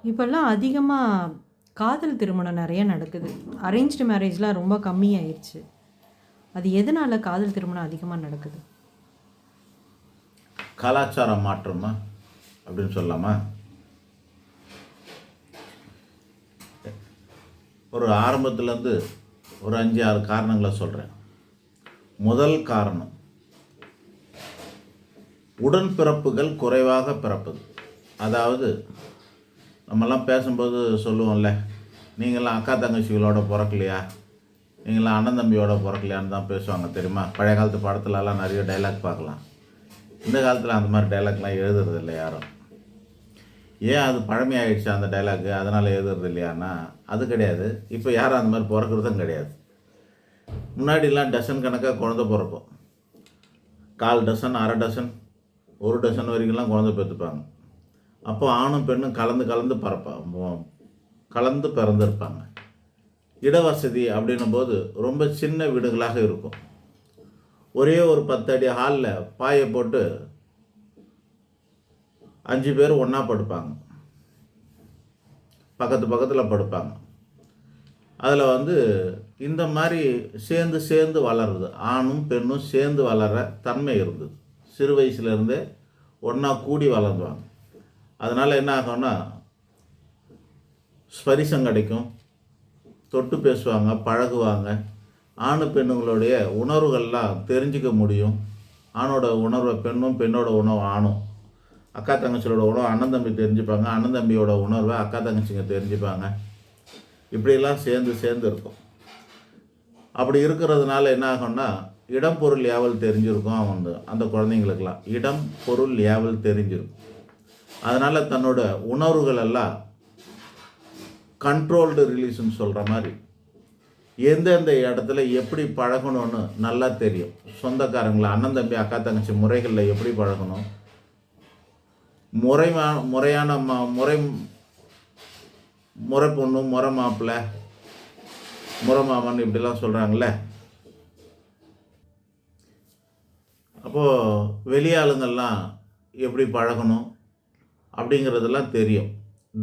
இப்போல்லாம் அதிகமாக காதல் திருமணம் நிறைய நடக்குது. அரேஞ்ச்டு மேரேஜ்லாம் ரொம்ப கம்மியாயிருச்சு. அது எதனால காதல் திருமணம் அதிகமாக நடக்குது? கலாச்சார மாற்றமா அப்படின்னு சொல்லலாமா? ஒரு ஆரம்பத்துலேருந்து ஒரு 5-6 காரணங்களை சொல்கிறேன். முதல் காரணம், உடன்பிறப்புகள் குறைவாக பிறப்பது. அதாவது நம்மெல்லாம் பேசும்போது சொல்லுவோம்ல, நீங்களாம் அக்கா தங்கச்சிகளோட பிறக்கலையா, நீங்களாம் அண்ணன் தம்பியோட பிறக்கலையான்னு தான் பேசுவாங்க தெரியுமா? பழைய காலத்து படத்துலலாம் நிறைய டைலாக் பார்க்கலாம். இந்த காலத்தில் அந்த மாதிரி டைலாக்லாம் எழுதுறது இல்லை யாரும். ஏன் அது பழமையாயிடுச்சு அந்த டைலாக்கு, அதனால் எழுதுறது இல்லையான்னா அது கிடையாது. இப்போ யாரும் அந்த மாதிரி பிறக்கிறதும் கிடையாது. முன்னாடிலாம் டசன் கணக்காக குழந்த பிறக்கும். 1/4 டசன், 1/2 டசன், 1 டசன் வரைக்கும்லாம் குழந்தை பெற்றுப்பாங்க. அப்போ ஆணும் பெண்ணும் கலந்து பிறந்திருப்பாங்க. இடவசதி அப்படின்னும் போது ரொம்ப சின்ன வீடுகளாக இருக்கும். ஒரே ஒரு 10 அடி ஹாலில் பாயை போட்டு 5 பேர் ஒன்றா படுப்பாங்க, பக்கத்தில் படுப்பாங்க. அதில் இந்த மாதிரி சேர்ந்து வளருது, ஆணும் பெண்ணும் சேர்ந்து வளர தன்மை இருந்தது. சிறு வயசுலேருந்தே ஒன்றா கூடி வளர்ந்துவாங்க. அதனால் என்ன ஆகும்னா, ஸ்பரிசம் கிடைக்கும், தொட்டு பேசுவாங்க, பழகுவாங்க. ஆணு பெண்ணுங்களுடைய உணர்வுகள்லாம் தெரிஞ்சிக்க முடியும். ஆணோட உணர்வை பெண்ணும், பெண்ணோட உணர்வு ஆணும். அக்கா தங்கச்சியோட உணர்வு அண்ணன் தம்பி தெரிஞ்சுப்பாங்க, அண்ணன் தம்பியோட உணர்வை அக்கா தங்கச்சிங்க தெரிஞ்சுப்பாங்க. இப்படிலாம் சேர்ந்து இருக்கும். அப்படி இருக்கிறதுனால என்ன ஆகும்னா, இடம் பொருள் ஏவல் தெரிஞ்சிருக்கும். அந்த குழந்தைங்களுக்கெல்லாம் இடம் பொருள் ஏவல் தெரிஞ்சிருக்கும். அதனால் தன்னோட உணர்வுகள் எல்லாம் கண்ட்ரோல்டு ரிலீஸ்ன்னு சொல்கிற மாதிரி எந்தெந்த இடத்துல எப்படி பழகணும்னு நல்லா தெரியும். சொந்தக்காரங்களை, அண்ணன் தம்பி அக்கா தங்கச்சி முறைகளில் எப்படி பழகணும், முறையான முறை பொண்ணு, முறை மாப்பிள்ளை, முறை மாமன் இப்படிலாம் சொல்கிறாங்களே. அப்போது வெளியாளுங்கள்லாம் எப்படி பழகணும் அப்படிங்கிறதெல்லாம் தெரியும்.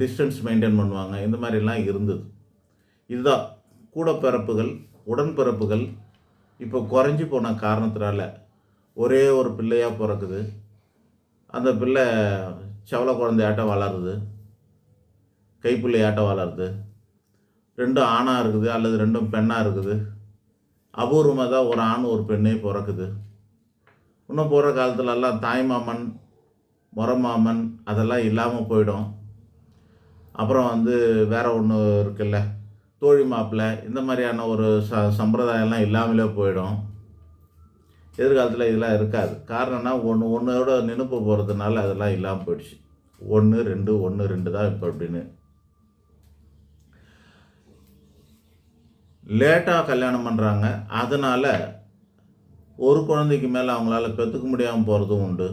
டிஸ்டன்ஸ் மெயின்டைன் பண்ணுவாங்க. இந்த மாதிரிலாம் இருந்தது. இதுதான் கூட பிறப்புகள், உடன்பிறப்புகள் இப்போ குறைஞ்சி போன காரணத்தினால ஒரே ஒரு பிள்ளையாக பிறக்குது. அந்த பிள்ளை செவல குழந்தையாட்டம் வளருது, கைப்பிள்ளையாட்டம் வளருது. 2 ஆணாக இருக்குது அல்லது 2 பெண்ணாக இருக்குது. அபூர்வமாக தான் ஒரு ஆண் ஒரு பெண்ணே பிறக்குது. இன்னும் போகிற காலத்துலலாம் தாய்மாமன், முறமாமன் அதெல்லாம் இல்லாமல் போயிடும். அப்புறம் வேறு ஒன்று இருக்குல்ல, தோழி மாப்பிள்ளை, இந்த மாதிரியான ஒரு சம்பிரதாயம்லாம் இல்லாமலே போயிடும். எதிர்காலத்தில் இதெல்லாம் இருக்காது. காரணம்னா ஒன்றோட நினைப்பு போகிறதுனால அதெல்லாம் இல்லாமல் போயிடுச்சு. 1 2 தான் இப்போ அப்படின்னு. லேட்டாக கல்யாணம் பண்ணுறாங்க. அதனால் ஒரு குழந்தைக்கு மேலே அவங்களால பெற்றுக்க முடியாமல் போகிறதும் உண்டு.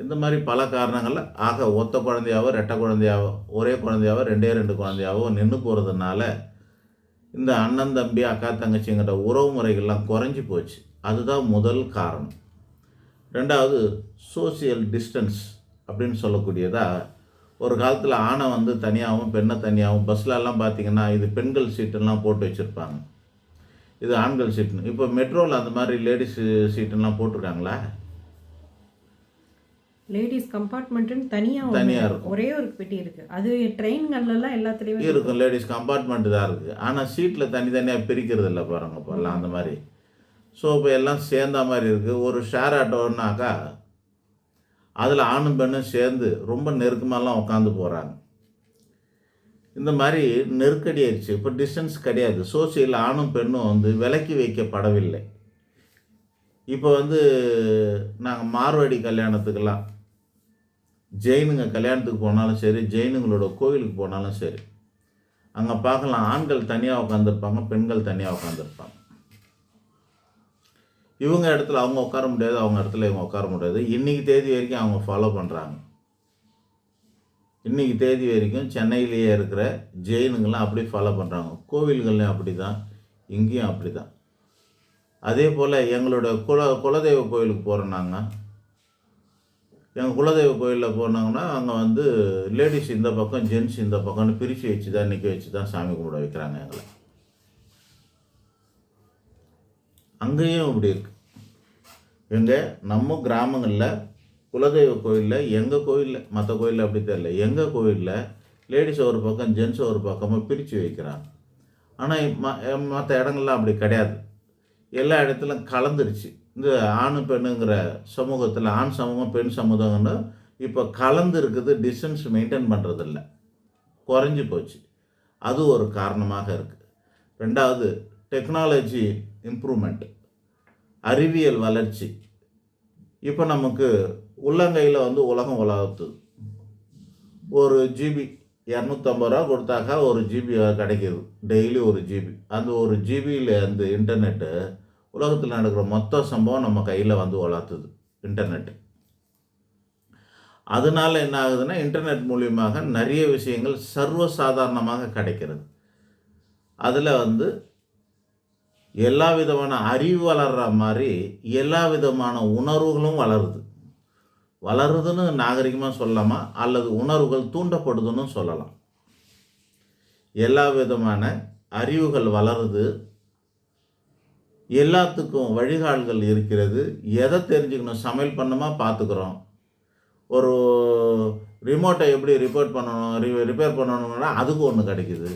இந்த மாதிரி பல காரணங்களில் ஒத்த குழந்தையாவோ, ரெட்டை குழந்தையாவோ, ஒரே குழந்தையாவோ, 2 குழந்தையாவோ நின்று போகிறதுனால இந்த அண்ணன் தம்பி அக்கா தங்கச்சிங்கிற உறவு முறைகள்லாம் குறைஞ்சி போச்சு. அதுதான் முதல் காரணம். 2வது, சோசியல் டிஸ்டன்ஸ் அப்படின்னு சொல்லக்கூடியதா. ஒரு காலத்தில் ஆணை தனியாகவும் பெண்ணை தனியாகவும், பஸ்லலாம் பார்த்திங்கன்னா இது பெண்கள் சீட்டுலாம் போட்டு வச்சுருப்பாங்க, இது ஆண்கள் சீட்டுன்னு. இப்போ மெட்ரோவில் அந்த மாதிரி லேடிஸ் சீட்டுலாம் போட்டிருக்காங்களா? லேடிஸ் கம்பார்ட்மெண்ட்டுன்னு தனியாக இருக்கும். ஒரே ஒரு பெட்டி இருக்குது. அது ட்ரெயின்கள்லாம் எல்லாத்துலேயுமே இருக்கும். லேடிஸ் கம்பார்ட்மெண்ட்டு தான் இருக்குது. ஆனால் சீட்டில் தனித்தனியாக பிரிக்கிறது இல்லை பாருங்க இப்போல்லாம் அந்த மாதிரி. ஸோ இப்போ எல்லாம் சேர்ந்த மாதிரி இருக்குது. ஒரு ஷேர் ஆட்டோன்னாக்கா அதில் ஆணும் பெண்ணும் சேர்ந்து ரொம்ப நெருக்கமாகலாம் உட்காந்து போகிறாங்க. இந்த மாதிரி நெருக்கடி ஆயிடுச்சு. இப்போ டிஸ்டன்ஸ் கிடையாது. சோசியல் ஆணும் பெண்ணும் விலக்கி வைக்கப்படவில்லை. இப்போ நாங்கள் மார்வாடி கல்யாணத்துக்கெல்லாம், ஜெயினுங்க கல்யாணத்துக்கு போனாலும் சரி, ஜெயினுங்களோட கோவிலுக்கு போனாலும் சரி, அங்கே பார்க்கலாம் ஆண்கள் தனியாக உட்காந்துருப்பாங்க, பெண்கள் தனியாக உட்காந்துருப்பாங்க. இவங்க இடத்துல அவங்க உட்கார முடியாது, அவங்க இடத்துல இவங்க உட்கார முடியாது. இன்றைக்கி தேதி வரைக்கும் அவங்க ஃபாலோ பண்ணுறாங்க. இன்றைக்கி தேதி வரைக்கும் சென்னையிலேயே இருக்கிற ஜெயினுங்கள்லாம் அப்படி ஃபாலோ பண்ணுறாங்க. கோவில்கள்லையும் அப்படி தான், இங்கேயும் அப்படி தான். அதே போல் எங்களோட குலதெய்வ கோவிலுக்கு போகிறோம். நாங்கள் எங்கள் குலதெய்வ கோயிலில் போனாங்கன்னா அங்கே வந்து லேடிஸ் இந்த பக்கம் ஜென்ஸ் இந்த பக்கம்னு பிரித்து வச்சு தான் நிற்க வச்சு தான் சாமி கும்பிட வைக்கிறாங்க எங்களை. அங்கேயும் இப்படி இருக்குது. நம்ம கிராமங்களில் குலதெய்வ கோயிலில், எங்கள் கோயிலில், மற்ற கோயிலில் அப்படி தெரியல, எங்கள் கோயிலில் லேடிஸ் ஒரு பக்கம் ஜென்ஸ் ஒரு பக்கமாக பிரித்து வைக்கிறாங்க. ஆனால் மற்ற இடங்கள்லாம் அப்படி கிடையாது. எல்லா இடத்துலையும் கலந்துருச்சு. இந்த ஆணு பெண்ணுங்கிற சமூகத்தில் ஆண் சமூகம் பெண் சமூகம்னு இப்போ கலந்து இருக்குது. டிஸ்டன்ஸ் மெயின்டைன் பண்ணுறதில்ல, குறைஞ்சி போச்சு. அது ஒரு காரணமாக இருக்குது. ரெண்டாவது, டெக்னாலஜி இம்ப்ரூவ்மெண்ட், அறிவியல் வளர்ச்சி. இப்போ நமக்கு உள்ளங்கையில் வந்து உலகம் உலகத்துது. ஒரு ஜிபி 250 ரூபா கொடுத்தாக்கா ஒரு ஜிபி கிடைக்கிது, டெய்லி ஒரு ஜிபி. அந்த ஒரு ஜிபியில் அந்த இன்டர்நெட்டு உலகத்தில் நடக்கிற மொத்த சம்பவம் நம்ம கையில் வந்து வளர்த்துது இன்டர்நெட். அதனால் என்ன ஆகுதுன்னா, இன்டர்நெட் மூலியமாக நிறைய விஷயங்கள் சர்வசாதாரணமாக கிடைக்கிறது. அதில் வந்து எல்லா விதமான அறிவு வளர்கிற மாதிரி எல்லா விதமான உணர்வுகளும் வளருதுன்னு நாகரிகமாக சொல்லலாமா, அல்லது உணர்வுகள் தூண்டப்படுதுன்னு சொல்லலாம். எல்லா விதமான அறிவுகள் வளருது, எல்லாத்துக்கும் வழிகால்கள் இருக்கிறது. எதை தெரிஞ்சுக்கணும், சமையல் பண்ணணுமா பார்த்துக்கிறோம். ஒரு ரிமோட்டை எப்படி ரிப்பேர் பண்ணணும்னா அதுக்கு ஒன்று கிடைக்குது.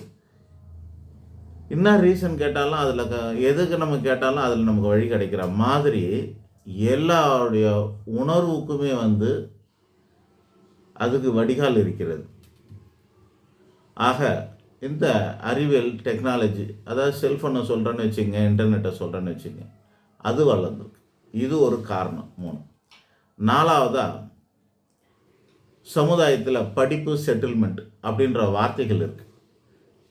என்ன ரீசன் கேட்டாலும் அதில் எதுக்கு நம்ம கேட்டாலும் அதில் நமக்கு வழி கிடைக்கிற மாதிரி எல்லாருடைய உணர்வுக்குமே வந்து அதுக்கு வடிகால் இருக்கிறது. ஆக இந்த அறிவியல் டெக்னாலஜி, அதாவது செல்ஃபோனை சொல்கிறேன்னு வச்சுங்க, இன்டர்நெட்டை சொல்கிறேன்னு வச்சுங்க, அது வளர்ந்துருக்கு. இது ஒரு காரணம். 3. 4வதாக சமுதாயத்தில் படிப்பு, செட்டில்மெண்ட் அப்படின்ற வார்த்தைகள் இருக்குது.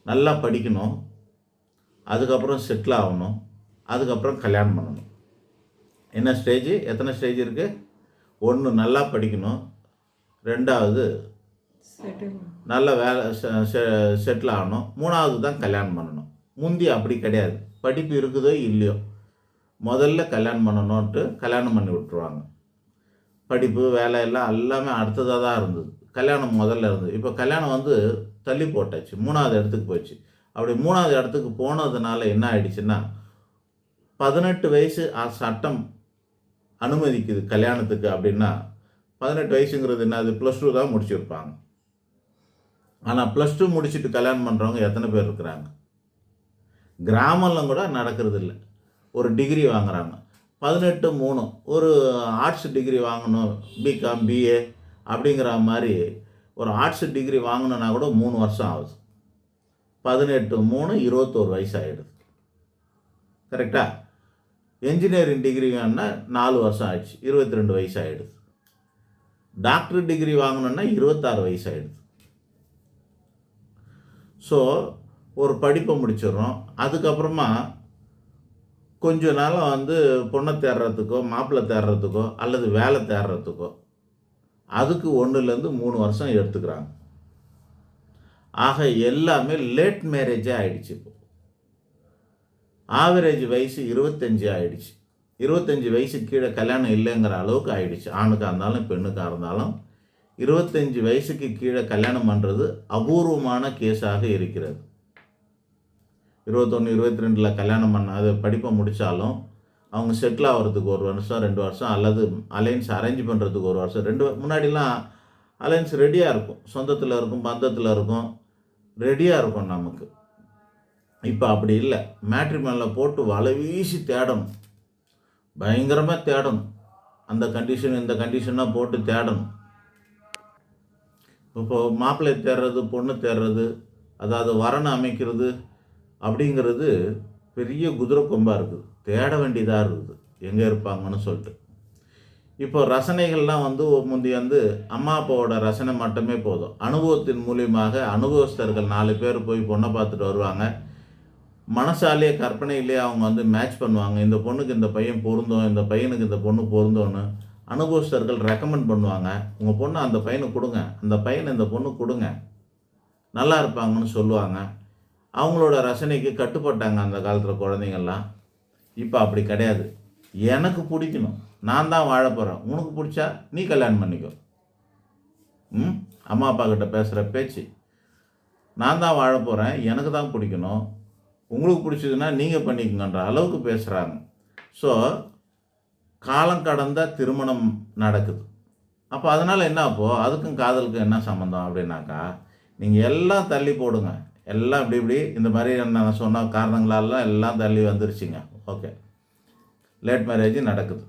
நல்லா படிக்கணும், அதுக்கப்புறம் செட்டில் ஆகணும், அதுக்கப்புறம் கல்யாணம் பண்ணணும். என்ன ஸ்டேஜ், எத்தனை ஸ்டேஜ் இருக்குது? 1 நல்லா படிக்கணும், 2வது நல்ல வேலை செட்டில் ஆகணும், 3வது தான் கல்யாணம் பண்ணணும். முந்தி அப்படி கிடையாது. படிப்பு இருக்குதோ இல்லையோ முதல்ல கல்யாணம் பண்ணணுன்ட்டு கல்யாணம் பண்ணி விட்டுருவாங்க. படிப்பு வேலை எல்லாம் எல்லாமே அடுத்ததாக தான் இருந்தது. கல்யாணம் முதல்ல இருந்தது. இப்போ கல்யாணம் வந்து தள்ளி போட்டாச்சு, 3வது இடத்துக்கு போச்சு. அப்படி 3வது இடத்துக்கு போனதுனால என்ன ஆயிடுச்சுன்னா, 18 வயசு சட்டம் அனுமதிக்குது கல்யாணத்துக்கு. அப்படின்னா 18 வயசுங்கிறது என்ன, அது +2 தான் முடிச்சிருப்பாங்க. ஆனால் +2 முடிச்சுட்டு கல்யாணம் பண்ணுறவங்க எத்தனை பேர் இருக்கிறாங்க? கிராமம்லாம் கூட நடக்கிறது இல்லை. ஒரு டிகிரி வாங்குறாங்க, 18-3 ஒரு ஆர்ட்ஸ் டிகிரி வாங்கணும், பிகாம் பிஏ அப்படிங்கிற மாதிரி ஒரு ஆர்ட்ஸ் டிகிரி வாங்கணுன்னா கூட 3 வருஷம் ஆகுது. 18-3 21 வயசு ஆகிடுது. கரெக்டாக? என்ஜினியரிங் டிகிரி வேணுன்னா 4 வருஷம் ஆயிடுச்சு, 22 வயசு ஆகிடுது. டாக்டர் டிகிரி வாங்கணுன்னா 26 வயசு ஆகிடுது. ஸோ ஒரு படிப்பை முடிச்சிடுறோம். அதுக்கப்புறமா கொஞ்ச நாளாக வந்து பொண்ணை தேடுறதுக்கோ மாப்பிள்ளை தேடுறதுக்கோ அல்லது வேலை தேடுறதுக்கோ அதுக்கு 1லேருந்து 3 வருஷம் எடுத்துக்கிறாங்க. ஆக எல்லாமே லேட் மேரேஜே ஆகிடுச்சு. இப்போ ஆவரேஜ் வயசு 25 ஆகிடுச்சு. 25 வயசு கீழே கல்யாணம் இல்லைங்கிற அளவுக்கு ஆகிடுச்சு. ஆணுக்காக இருந்தாலும் பெண்ணுக்காக இருந்தாலும் 25 வயசுக்கு கீழே கல்யாணம் பண்ணுறது அபூர்வமான கேஸாக இருக்கிறது. 21, 22 கல்யாணம் அது படிப்பை முடித்தாலும் அவங்க செட்டில் ஆகிறதுக்கு 1 வருஷம் 2 வருஷம், அல்லது அலைன்ஸ் அரேஞ்ச் பண்ணுறதுக்கு 1 வருஷம் 2. முன்னாடிலாம் அலைன்ஸ் ரெடியாக இருக்கும், சொந்தத்தில் இருக்கும், பந்தத்தில் இருக்கும், ரெடியாக இருக்கும் நமக்கு. இப்போ அப்படி இல்லை. மேட்ரிமோனியில் போட்டு வலை வீசி தேடணும், பயங்கரமாக தேடணும். அந்த கண்டிஷன் இந்த கண்டிஷனாக போட்டு தேடணும். இப்போது மாப்பிள்ளை தேடுறது, பொண்ணு தேடுறது, அதாவது வரனை அமைக்கிறது அப்படிங்கிறது பெரிய குதிரை கொம்பாக இருக்குது. தேட வேண்டியதாக இருக்குது எங்கே இருப்பாங்கன்னு சொல்லிட்டு. இப்போ ரசனைகள்லாம் வந்து முந்தி வந்து அம்மா அப்பாவோட ரசனை மட்டுமே போதும். அனுபவத்தின் மூலியமாக அனுபவஸ்தர்கள் 4 பேர் போய் பொண்ணை பார்த்துட்டு வருவாங்க. மனசாலேயே கற்பனையிலேயே அவங்க வந்து மேட்ச் பண்ணுவாங்க. இந்த பொண்ணுக்கு இந்த பையன் பொருந்தும், இந்த பையனுக்கு இந்த பொண்ணு பொருந்தோன்னு அனுபவஸ்தர்கள் ரெக்கமெண்ட் பண்ணுவாங்க. உங்கள் பொண்ணு அந்த பையனுக்கு கொடுங்க, அந்த பையனை இந்த பொண்ணு கொடுங்க, நல்லா இருப்பாங்கன்னு சொல்லுவாங்க. அவங்களோட ரசனைக்கு கட்டுப்பட்டாங்க அந்த காலத்தில் குழந்தைங்கள்லாம். இப்போ அப்படி கிடையாது. எனக்கு பிடிக்கணும், நான் தான் வாழ போகிறேன், உனக்கு பிடிச்சா நீ கல்யாணம் பண்ணிக்கோ. அம்மா அப்பா கிட்ட பேசுகிற பேச்சு. நான் தான் வாழ போகிறேன், எனக்கு தான் பிடிக்கணும், உங்களுக்கு பிடிச்சதுன்னா நீங்கள் பண்ணிக்கங்கன்ற அளவுக்கு பேசுகிறாங்க. ஸோ காலம் கடந்த திருமணம் நடக்குது. அப்போ அதனால் என்ன, அப்போது அதுக்கும் காதலுக்கும் என்ன சம்மந்தம் அப்படின்னாக்கா, நீங்கள் எல்லாம் தள்ளி போடுங்க, எல்லாம் இப்படி இந்த மாதிரி நான் சொன்ன காரணங்களாலாம் எல்லாம் தள்ளி வந்துருச்சுங்க. ஓகே, லேட் மேரேஜ் நடக்குது.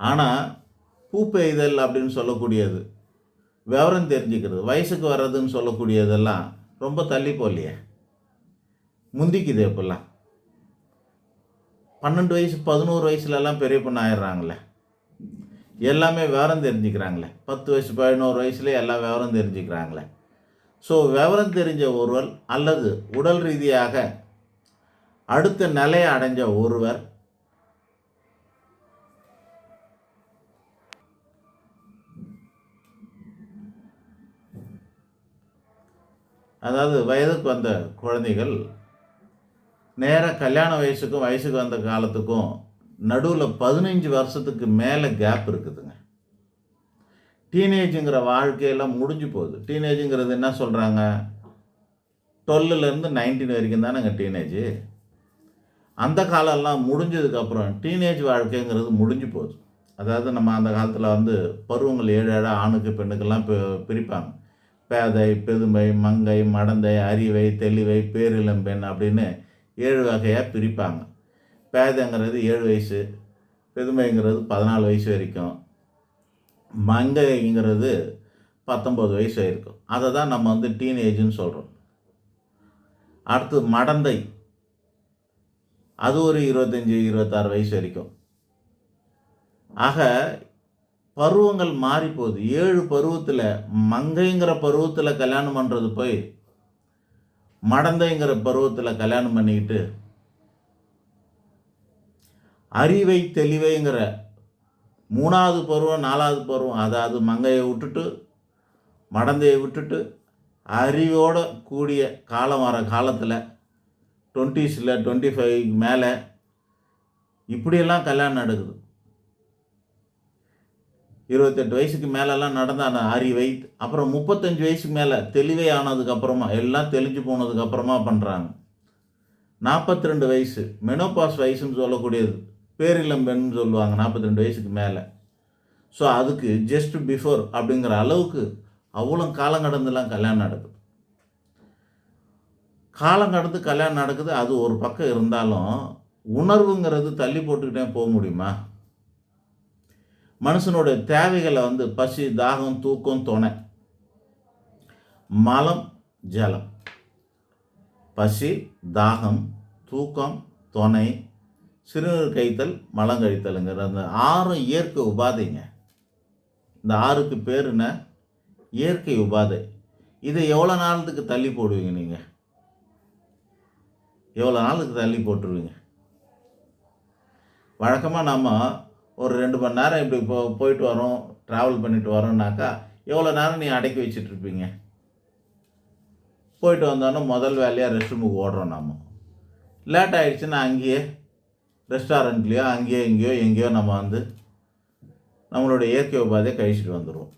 ஆனால் பூ பெய்தல் அப்படின்னு சொல்லக்கூடியது, விவரம் தெரிஞ்சுக்கிறது, வயசுக்கு வர்றதுன்னு சொல்லக்கூடியதெல்லாம் ரொம்ப தள்ளி போகலையே, முந்திக்குது. இப்போல்லாம் 12 வயசு 11 வயசுலலாம் பெரிய பொண்ணு ஆயிடுறாங்களே, எல்லாமே விவரம் தெரிஞ்சுக்கிறாங்களே. 10 வயசு 11 வயசுலேயே எல்லாம் விவரம் தெரிஞ்சுக்கிறாங்களே. ஸோ விவரம் தெரிஞ்ச ஒருவர் அல்லது உடல் ரீதியாக அடுத்த நிலையை அடைஞ்ச ஒருவர் அதாவது வயதுக்கு வந்த குழந்தைகள் நேராக கல்யாண வயசுக்கு வந்த காலத்துக்கும் நடுவில் 15 வருஷத்துக்கு மேலே கேப் இருக்குதுங்க. டீனேஜுங்கிற வாழ்க்கையெல்லாம் முடிஞ்சு போகுது. டீனேஜுங்கிறது என்ன சொல்கிறாங்க, 12லேருந்து 19 வரைக்கும் தானேங்க டீனேஜு. அந்த காலம்லாம் முடிஞ்சதுக்கப்புறம் டீனேஜ் வாழ்க்கைங்கிறது முடிஞ்சு போகுது. அதாவது நம்ம அந்த காலத்தில் பருவங்கள் 7 ஆணுக்கு பெண்ணுக்கெல்லாம் பிரிப்பாங்க. பேதை, பெதுமை, மங்கை, மடந்தை, அறிவை, தெளிவை, பேரிளம்பெண் அப்படின்னு 7 வகையாக பிரிப்பாங்க. பேதைங்கிறது 7 வயசு, பெதுமைங்கிறது 14 வயசு வரைக்கும், மங்கைங்கிறது 19 வயசு வரைக்கும். அதை தான் நம்ம டீனேஜுன்னு சொல்கிறோம். அடுத்து மடந்தை, அது ஒரு 25-26 வயசு வரைக்கும். ஆக பருவங்கள் மாறி போகுது. 7 பருவத்தில் மங்கைங்கிற பருவத்தில் கல்யாணம் பண்ணுறது போய் மடந்தைங்கிற பருவத்தில் கல்யாணம் பண்ணிக்கிட்டு அறிவை தெளிவைங்கிற 3வது பருவம் 4வது பருவம், அதாவது மங்கையை விட்டுட்டு மடந்தையை விட்டுட்டு அறிவோட கூடிய காலம் வர காலத்தில் 20s 25 மேலே இப்படியெல்லாம் கல்யாணம் நடக்குது. 28 வயசுக்கு மேலெல்லாம் நடந்தால் அறிவை, அப்புறம் 35 வயசுக்கு மேலே தெளிவை ஆனதுக்கப்புறமா, எல்லாம் தெளிஞ்சு போனதுக்கப்புறமா பண்ணுறாங்க. 42 வயசு மெனோபாஸ் வயசுன்னு சொல்லக்கூடியது, பேரிளம்பெண்னு சொல்லுவாங்க 42 வயசுக்கு மேலே. ஸோ அதுக்கு ஜஸ்ட் பிஃபோர் அப்படிங்கிற அளவுக்கு அவ்வளோ காலம் கடந்துலாம் கல்யாணம் நடக்குது. காலம் கடந்து கல்யாணம் நடக்குது. அது ஒரு பக்கம் இருந்தாலும் உணர்வுங்கிறது தள்ளி போட்டுக்கிட்டே போக முடியுமா? மனுஷனுடைய தேவைகளை பசி, தாகம், தூக்கம், துணை, மலம், ஜலம், பசி, தாகம், தூக்கம், துணை, சிறுநீர் கழித்தல், மலம் கழித்தலுங்கிற அந்த 6 இயற்கை உபாதைங்க. இந்த 6க்கு பேர் என்ன? இயற்கை உபாதை. இதை எவ்வளோ நாளத்துக்கு தள்ளி போடுவீங்க நீங்கள்? எவ்வளோ நாளுக்கு தள்ளி போட்டுருவீங்க? வழக்கமாக நம்ம ஒரு 2 மணி நேரம் இப்படி போயிட்டு வரோம், ட்ராவல் பண்ணிட்டு வரோம்னாக்கா எவ்வளோ நேரம் நீ அடக்கி வச்சிட்ருப்பீங்க? போயிட்டு வந்தோன்னா முதல் வேலையாக ரெஸ்ட் ரூமுக்கு ஓடுறோம். நம்ம லேட் ஆகிடுச்சுன்னா அங்கேயே ரெஸ்டாரண்ட்லேயோ அங்கேயோ எங்கேயோ நம்ம நம்மளுடைய இயற்கை உபாதையை கழிச்சிட்டு வந்துடுவோம்.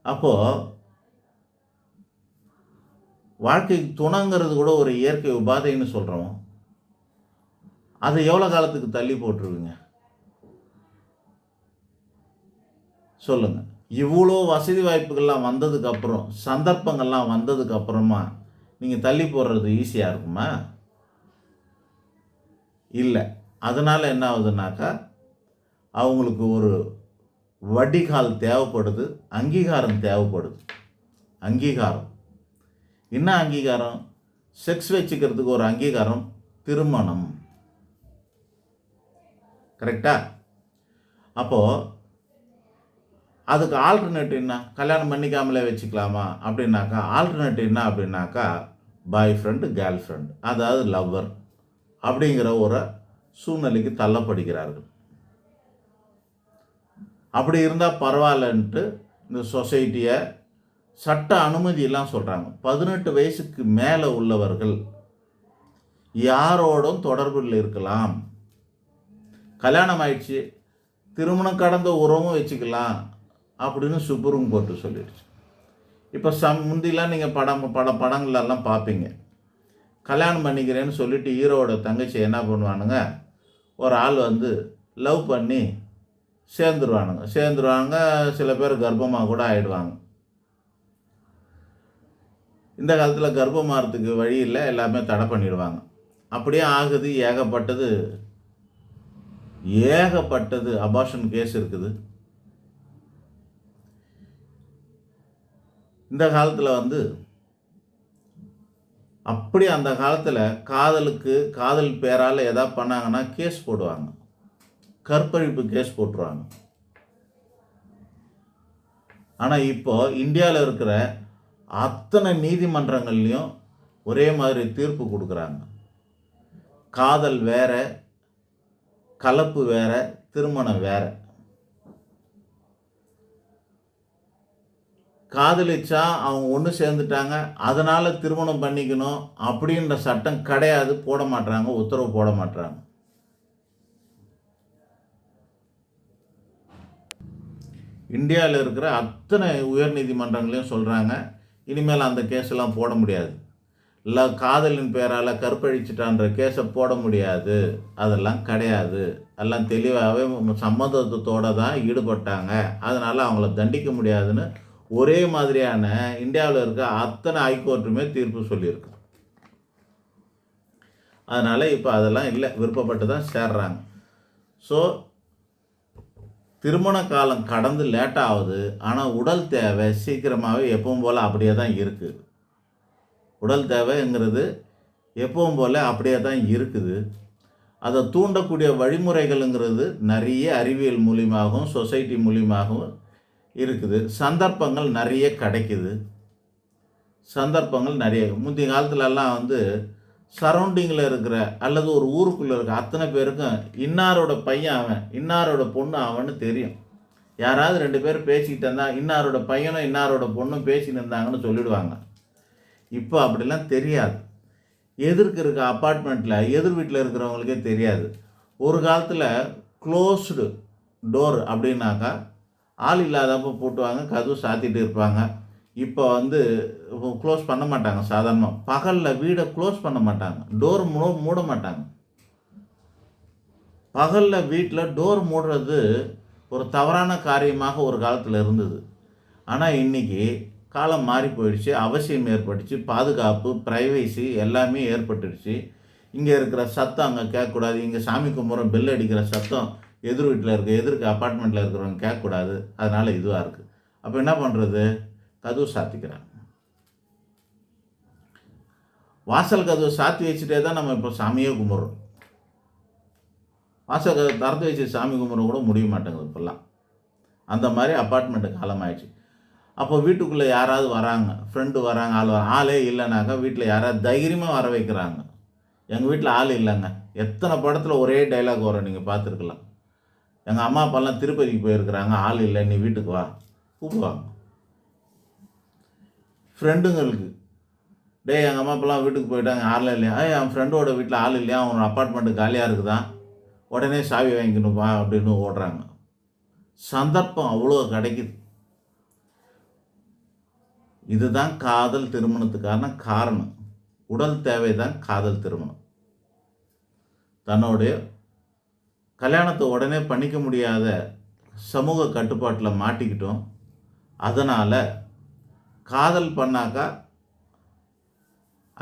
அப்போது வாழ்க்கைக்கு துணைங்கிறது கூட ஒரு இயற்கை உபாதைன்னு சொல்கிறோம். அதை எவ்வளோ காலத்துக்கு தள்ளி போட்டுருவீங்க சொல்லுங்கள்? இவ்வளோ வசதி வாய்ப்புகள்லாம் வந்ததுக்கப்புறம், சந்தர்ப்பங்கள்லாம் வந்ததுக்கப்புறமா நீங்கள் தள்ளி போடுறது ஈஸியாக இருக்குமா? இல்லை. அதனால் என்ன ஆகுதுனாக்கா, அவங்களுக்கு ஒரு வடிகால் தேவைப்படுது, அங்கீகாரம் தேவைப்படுது. அங்கீகாரம் என்ன? அங்கீகாரம், செக்ஸ் வச்சுக்கிறதுக்கு ஒரு அங்கீகாரம், திருமணம். கரெக்டா? அப்போது அதுக்கு ஆல்டர்னேட்டிவ் என்ன? கல்யாணம் பண்ணிக்காமலே வச்சுக்கலாமா அப்படின்னாக்கா, ஆல்டர்னேட்டிவ் என்ன அப்படின்னாக்கா, பாய் ஃப்ரெண்டு, கேர்ள் ஃப்ரெண்டு, அதாவது லவ்வர் அப்படிங்கிற ஒரு சூழ்நிலைக்கு தள்ளப்படுகிறார்கள். அப்படி இருந்தால் பரவாயில்லன்ட்டு இந்த சொசைட்டியை சட்ட அனுமதியெல்லாம் சொல்கிறாங்க. 18 வயசுக்கு மேலே உள்ளவர்கள் யாரோடும் தொடர்பில் இருக்கலாம். கல்யாணம் ஆயிடுச்சு, திருமணம் கடந்த உறவும் வச்சுக்கலாம் அப்படின்னு சுப்ரீம் கோர்ட்டு சொல்லிடுச்சு. இப்போ முந்திலாம் நீங்கள் பல படங்கள்லாம் பார்ப்பீங்க. கல்யாணம் பண்ணிக்கிறேன்னு சொல்லிட்டு ஹீரோவோட தங்கச்சி என்ன பண்ணுவானுங்க, ஒரு ஆள் வந்து லவ் பண்ணி சேர்ந்துருவாங்க. சில பேர் கர்ப்பமாக கூட ஆகிடுவாங்க. இந்த காலத்தில் கர்ப்பமாகறதுக்கு வழி இல்லை, எல்லாமே தடை பண்ணிடுவாங்க. அப்படியே ஆகுது. ஏகப்பட்டது அபார்ஷன் கேஸ் இருக்குது. இந்த காலத்தில் வந்து அப்படி அந்த காலத்தில் காதல் பேரால் எதாவது பண்ணாங்கன்னா கேஸ் போடுவாங்க, கற்பழிப்பு கேஸ் போட்டுருவாங்க. ஆனால் இப்போ இந்தியாவில் இருக்கிற அத்தனை நீதிமன்றங்கள்லையும் ஒரே மாதிரி தீர்ப்பு கொடுக்குறாங்க. காதல் வேற, கலப்பு வேற, திருமணம் வேற. காதலிச்சா அவங்க ஒன்று சேர்ந்துட்டாங்க, அதனால் திருமணம் பண்ணிக்கணும் அப்படின்ற சட்டம் கிடையாது, போட மாட்டாங்க, உத்தரவு போட மாட்டாங்க. இந்தியாவில் இருக்கிற அத்தனை உயர் நீதிமன்றங்களையும் சொல்கிறாங்க, இனிமேல் அந்த கேஸெல்லாம் போட முடியாது. இல்லை காதலின் பேரால் கற்பழிச்சிட்டான்ற கேஸை போட முடியாது, அதெல்லாம் கிடையாது. எல்லாம் தெளிவாகவே சம்மதத்தோடு தான் ஈடுபட்டாங்க, அதனால் அவங்கள தண்டிக்க முடியாதுன்னு ஒரே மாதிரியான இந்தியாவில் இருக்க அத்தனை ஹைகோர்ட்டுமே தீர்ப்பு சொல்லியிருக்கு. அதனால் இப்போ அதெல்லாம் இல்லை, விருப்பப்பட்டு தான் சேர்றாங்க. ஸோ திருமண காலம் கடந்து லேட்டாக ஆகுது, ஆனால் உடல் தேவை சீக்கிரமாகவே எப்பவும் போல் அப்படியே தான் இருக்குது. உடல் தேவைங்கிறது எப்பவும் போல் அப்படியே தான் இருக்குது. அதை தூண்டக்கூடிய வழிமுறைகள்ங்கிறது நிறைய அறிவியல் மூலியமாகவும் சொசைட்டி மூலியமாகவும் இருக்குது. சந்தர்ப்பங்கள் நிறைய கிடைக்குது. முந்தைய காலத்துலலாம் வந்து சரௌண்டிங்கில் இருக்கிற அல்லது ஒரு ஊருக்குள்ளே இருக்க அத்தனை பேருக்கும் இன்னாரோட பையன் அவன், இன்னாரோட பொண்ணு அவன்னு தெரியும். யாராவது 2 பேர் பேசிக்கிட்டு இருந்தால் இன்னாரோட பையனும் இன்னாரோட பொண்ணும் பேசின்னு இருந்தாங்கன்னு சொல்லிடுவாங்க. இப்போ அப்படிலாம் தெரியாது. எதிர்க்கு இருக்க அப்பார்ட்மெண்ட்டில் எதிர் வீட்டில் இருக்கிறவங்களுக்கே தெரியாது. ஒரு காலத்தில் க்ளோஸ்டு டோர் அப்படின்னாக்கா ஆள் இல்லாதப்போ போட்டுவாங்க, கதவு சாத்திட்டு இருப்பாங்க. இப்போ வந்து க்ளோஸ் பண்ண மாட்டாங்க. சாதாரணமாக பகலில் வீடை க்ளோஸ் பண்ண மாட்டாங்க, டோர் மூட மாட்டாங்க. பகலில் வீட்டில் டோர் மூடுறது ஒரு தவறான காரியமாக ஒரு காலத்தில் இருந்தது. ஆனால் இன்றைக்கி காலம் மாறி போயிடுச்சு, அவசியம் ஏற்பட்டுச்சு, பாதுகாப்பு, ப்ரைவேசி எல்லாமே ஏற்பட்டுடுச்சு. இங்கே இருக்கிற சத்தம் அங்கே கேட்கக்கூடாது, இங்கே சாமி கும்பிட்றோம் பெல் அடிக்கிற சத்தம் எதிர்க்கு அப்பார்ட்மெண்ட்டில் இருக்கிறவங்க கேட்கக்கூடாது, அதனால் இதுவாக இருக்குது. அப்போ என்ன பண்ணுறது, கதவு சாத்திக்கிறாங்க. வாசல் கதவு சாத்தி வச்சுட்டே தான் நம்ம இப்போ சாமியே கும்பிட்றோம். வாசல் கதவை திறந்து வச்சு சாமி கும்பிட்ற கூட முடிய மாட்டேங்குது இப்போல்லாம். அந்த மாதிரி அப்பார்ட்மெண்ட்டு காலம் ஆயிடுச்சு. அப்போ வீட்டுக்குள்ளே யாராவது வராங்க, ஃப்ரெண்டு வராங்க, ஆளே இல்லைனாக்கா வீட்டில் யாராவது தைரியமாக வர வைக்கிறாங்க. எங்கள் வீட்டில் ஆள் இல்லைங்க, எத்தனை படத்தில் ஒரே டைலாக் வரும், நீங்கள் பார்த்துருக்கலாம். எங்கள் அம்மா அப்பாலாம் திருப்பதிக்கு போயிருக்கிறாங்க, ஆள் இல்லை, நீ வீட்டுக்கு வா, கூப்பிடுவாங்க. ஃப்ரெண்டுங்களுக்கு எங்கள் அம்மா அப்பாலாம் வீட்டுக்கு போயிட்டாங்க, ஆள் இல்லையா, என் ஃப்ரெண்டோட வீட்டில் ஆள் இல்லையா, அவனோட அப்பார்ட்மெண்ட்டு காலியாக இருக்குதான், உடனே சாவி வாங்கிக்கணும் வா அப்படின்னு ஓடுறாங்க. சந்தர்ப்பம் அவ்வளோ கிடைக்குது. இதுதான் காதல் திருமணத்துக்கான காரணம். உடல் தேவை தான் காதல் திருமணம். தன்னுடைய கல்யாணத்தை உடனே பண்ணிக்க முடியாத சமூக கட்டுப்பாட்டில் மாட்டிக்கிட்டோம். அதனால் காதல் பண்ணாக்கா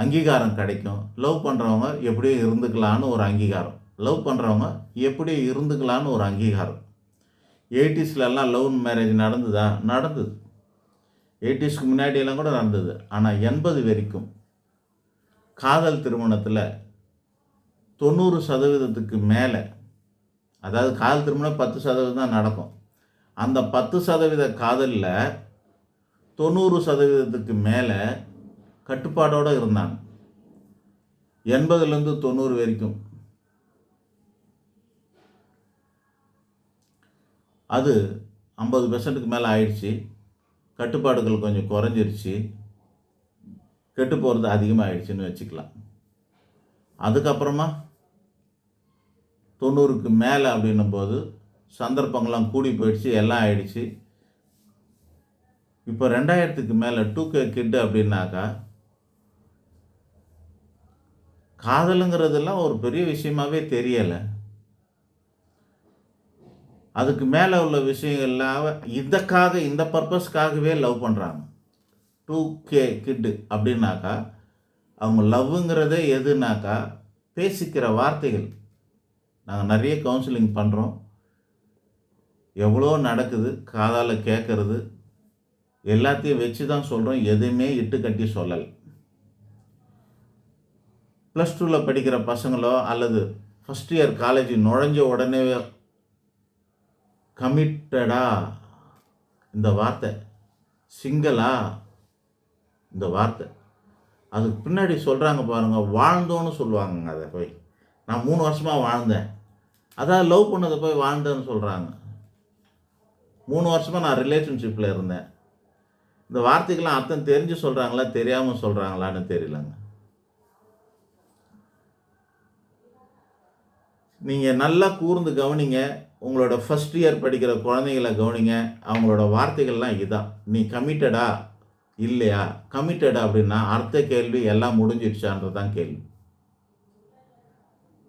அங்கீகாரம் கிடைக்கும். லவ் பண்ணுறவங்க எப்படியும் இருந்துக்கலான்னு ஒரு அங்கீகாரம். 80ஸ்லலாம் லவ் மேரேஜ் நடந்தது. 80ஸ்க்கு முன்னாடியெல்லாம் கூட நடந்தது. ஆனால் 80 வரைக்கும் காதல் திருமணத்தில் 90% மேலே, அதாவது காதல் திருமணம் 10% தான் நடக்கும். அந்த 10% காதலில் 90% மேலே கட்டுப்பாடோடு இருந்தாங்க. 80லேருந்து 90 வரைக்கும். அது 50%க்கு மேலே ஆயிடுச்சு. கட்டுப்பாடுகள் கொஞ்சம் குறைஞ்சிருச்சு, கெட்டு போகிறது அதிகமாகிடுச்சின்னு வச்சுக்கலாம். அதுக்கப்புறமா 90க்கு மேலே அப்படின்னும் போது சந்தர்ப்பங்கள்லாம் கூடி போயிடுச்சு, எல்லாம் ஆயிடுச்சு. இப்போ 2000க்கு மேலே 2K கிட்டு அப்படின்னாக்கா, காதலுங்கிறதெல்லாம் ஒரு பெரிய விஷயமாவே தெரியலை. அதுக்கு மேலே உள்ள விஷயங்கள்லாம் இந்த பர்பஸ்க்காகவே லவ் பண்ணுறாங்க. 2K கிட்டு அப்படின்னாக்கா, அவங்க லவ்வுங்கிறதே எதுனாக்கா, பேசிக்கிற வார்த்தைகள். நாங்கள் நிறைய கவுன்சிலிங் பண்ணுறோம். எவ்வளோ நடக்குது, காதால் கேட்கறது எல்லாத்தையும் வச்சு தான் சொல்கிறோம். எதுவுமே இட்டு கட்டி சொல்லலை. +2ல படிக்கிற பசங்களோ அல்லது ஃபஸ்ட் இயர் காலேஜ் நுழைஞ்ச உடனே கமிட்டடா இந்த வார்த்தை, சிங்கிளா இந்த வார்த்தை, அதுக்கு பின்னாடி சொல்கிறாங்க பாருங்கள், வாழ்ந்தோன்னு சொல்லுவாங்க. அதை போய் நான் 3 வருஷமாக வாழ்ந்தேன், அதான் லவ் பண்ணதை போய் வாழ்ந்தேன்னு சொல்கிறாங்க. 3 வருஷமாக நான் ரிலேஷன்ஷிப்பில் இருந்தேன். இந்த வார்த்தைக்கெல்லாம் அர்த்தம் தெரிஞ்சு சொல்கிறாங்களா தெரியாமல் சொல்கிறாங்களான்னு தெரியலங்க. நீங்கள் நல்லா கூர்ந்து கவனிங்க. உங்களோட ஃபஸ்ட் இயர் படிக்கிற குழந்தைகளை கவனிங்க. அவங்களோட வார்த்தைகள்லாம் இதான். நீ கமிட்டடா இல்லையா? கமிட்டடா அப்படின்னா அடுத்த கேள்வி எல்லாம் முடிஞ்சிடுச்சான்றது தான் கேள்வி.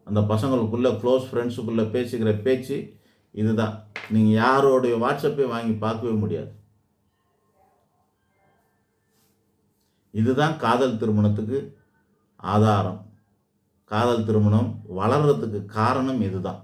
அந்த பசங்களுக்குள்ள க்ளோஸ் ஃப்ரெண்ட்ஸுக்குள்ளே பேசிக்கிற பேச்சு இதுதான். நீங்கள் யாரோடைய வாட்ஸ்அப்பை வாங்கி பார்க்கவே முடியாது. இதுதான் காதல் திருமணத்துக்கு ஆதாரம். காதல் திருமணம் வளர்கிறதுக்கு காரணம் இதுதான்.